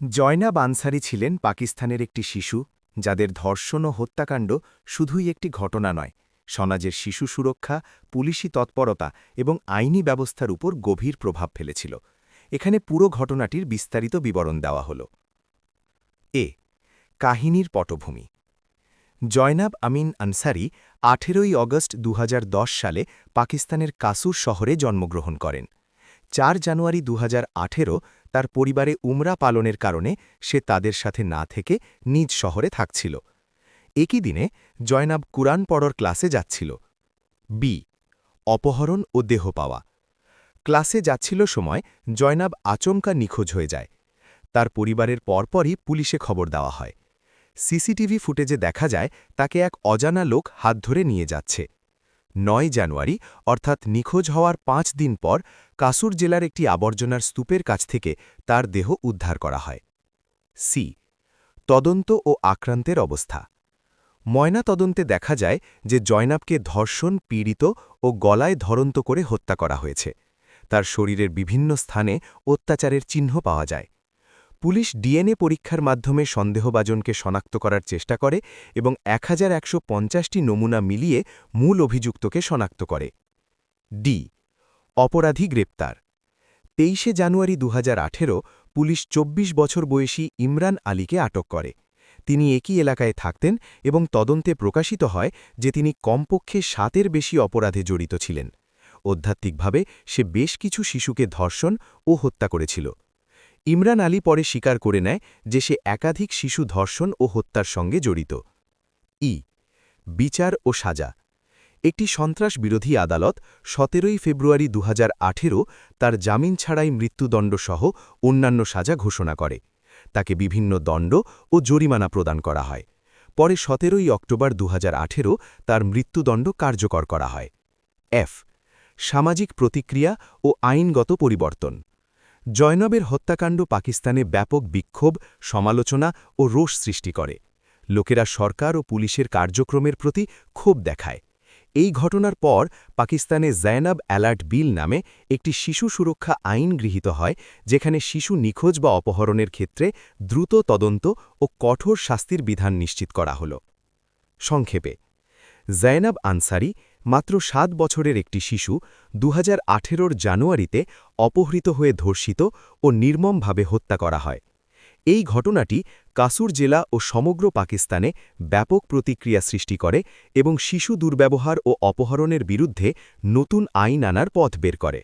জয়নাব আনসারি ছিলেন পাকিস্তানের একটি শিশু যাদের ধর্ষণ ও হত্যাকাণ্ড শুধুই একটি ঘটনা নয়, সমাজের শিশু সুরক্ষা, পুলিশি তৎপরতা এবং আইনি ব্যবস্থার উপর গভীর প্রভাব ফেলেছিল। এখানে পুরো ঘটনাটির বিস্তারিত বিবরণ দেওয়া হল। কাহিনীর পটভূমি। জয়নাব আমিন আনসারি ১৮ই অগস্ট ২০১০ সালে পাকিস্তানের কাসুর শহরে জন্মগ্রহণ করেন। ৪ জানুয়ারি ২০১৮ তার পরিবারে উমরা পালনের কারণে সে তাদের সাথে না থেকে নিজ শহরে থাকছিল। একই দিনে জয়নাব কুরআন পড়ার ক্লাসে যাচ্ছিল। অপহরণ ও দেহ পাওয়া। ক্লাসে যাচ্ছিল সময় জয়নাব আচমকা নিখোঁজ হয়ে যায়। তার পরিবারের পরপরই পুলিশে খবর দেওয়া হয়। সিসিটিভি ফুটেজে দেখা যায় তাকে এক অজানা লোক হাত ধরে নিয়ে যাচ্ছে। ৯ জানুয়ারি অর্থাৎ নিখোঁজ হওয়ার ৫ দিন পর কাসুর জেলার একটি আবর্জনার স্তূপের কাছ থেকে তার দেহ উদ্ধার করা হয়। তদন্ত ও আক্রান্তের অবস্থা। ময়নাতদন্তে দেখা যায় যে জয়নাবকে ধর্ষণ, পীড়িত ও গলায় ধরন্ত করে হত্যা করা হয়েছে। তার শরীরের বিভিন্ন স্থানে অত্যাচারের চিহ্ন পাওয়া যায়। পুলিশ ডিএনএ পরীক্ষার মাধ্যমে সন্দেহভাজনকে শনাক্ত করার চেষ্টা করে এবং ১১৫০টি নমুনা মিলিয়ে মূল অভিযুক্তকে শনাক্ত করে। অপরাধী গ্রেপ্তার। ২৩ জানুয়ারি ২০১৮ পুলিশ ২৪ বছর বয়সী ইমরান আলীকে আটক করে। তিনি একই এলাকায় থাকতেন এবং তদন্তে প্রকাশিত হয় যে তিনি কমপক্ষে ৭-এর বেশি অপরাধে জড়িত ছিলেন। আধ্যাত্মিকভাবে সে বেশ কিছু শিশুকে ধর্ষণ ও হত্যা করেছিল। ইমরান আলী পরে স্বীকার করে নেয় যে সে একাধিক শিশু ধর্ষণ ও হত্যার সঙ্গে জড়িত। বিচার ও সাজা। একটি সন্ত্রাস বিরোধী আদালত ১৭ ফেব্রুয়ারি ২০১৮ তার জামিন ছাড়াই মৃত্যুদণ্ডসহ অন্যান্য সাজা ঘোষণা করে। তাকে বিভিন্ন দণ্ড ও জরিমানা প্রদান করা হয়। পরে ১৭ অক্টোবর ২০১৮ তার মৃত্যুদণ্ড কার্যকর করা হয়। সামাজিক প্রতিক্রিয়া ও আইনগত পরিবর্তন। জয়নবের হত্যাকাণ্ড পাকিস্তানে ব্যাপক বিক্ষোভ, সমালোচনা ও রোষ সৃষ্টি করে। লোকেরা সরকার ও পুলিশের কার্যক্রমের প্রতি ক্ষোভ দেখায়। এই ঘটনার পর পাকিস্তানে জয়নাব অ্যালার্ট বিল নামে একটি শিশু সুরক্ষা আইন গৃহীত হয়, যেখানে শিশু নিখোঁজ বা অপহরণের ক্ষেত্রে দ্রুত তদন্ত ও কঠোর শাস্তির বিধান নিশ্চিত করা হল। সংক্ষেপে, জয়নাব আনসারি মাত্র ৭ বছরের একটি শিশু ২০১৮ জানুয়ারিতে অপহৃত হয়ে ধর্ষিত ও নির্মমভাবে হত্যা করা হয়। এই ঘটনাটি কাসুর জেলা ও সমগ্র পাকিস্তানে ব্যাপক প্রতিক্রিয়া সৃষ্টি করে এবং শিশু দুর্ব্যবহার ও অপহরণের বিরুদ্ধে নতুন আইন আনার পথ বের করে।